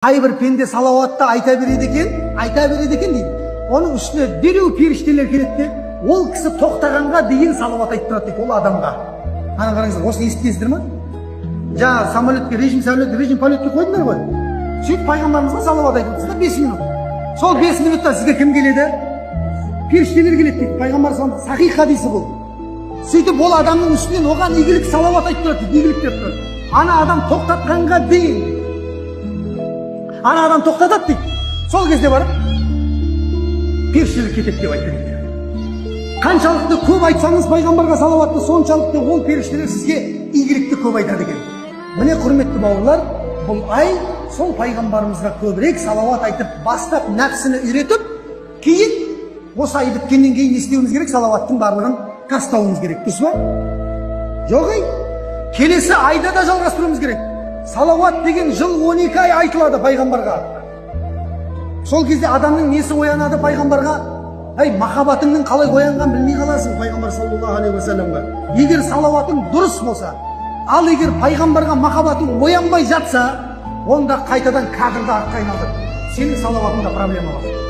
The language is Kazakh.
Қайбір пенде салауатты айта береді екен дейді. Оның үстіне дереу періштелер келеді де, ол кісі тоқтағанға дейін салауат айтып тұрады дейді ол адамға. Ана қараңыздар, осыны естісіздер ме? Жаңа самолетке режим полетке қойдыңдар ғой. Сөйтіп пайғамбарымызға салауат айтып отырсыздар 5 минут. Сол 5 минутта сізге кім келеді? Періштелер келеді дейді. Пайғамбар саллаллаху алейхи сахих хадисі бұл. Сөйтіп ол адамның үстінен оған игілік салауат айтып тұрады дейді, игілік деп тұрады. Ана адам тоқтатқанға дейін. Ана адам тоқтатады дейді. Сол кезде барып періштелер кетеді деп айтты дейді. Қаншалықты көп айтсаңыз пайғамбарға салауатты, соншалықты ол періштелер сізге игілікті көп айтады екен. Міне құрметті бауырлар, бұл ай сол пайғамбарымызға көбірек салауат айтып, бастап нәпсіні үйретіп, кейін осы ай біткеннен кейін не істеуіміз керек? Салауаттың барлығын тастауымыз керек. Дұрыс па? Жоқ ай. Келесі айда да жалғастыруымыз керек. Салауат деген жыл 12 ай айтылады пайғамбарға. Сол кезде адамның несі оянады пайғамбарға? Махаббатыңның қалай оянған білмей қаласың пайғамбар саллаллаху алейхи уассаламға. Егер салауатың дұрыс болса, ал егер пайғамбарға махаббатың оянбай жатса, онда қайтадан кәдірді артқа айналдыр. Сенің салауатыңда проблема бар.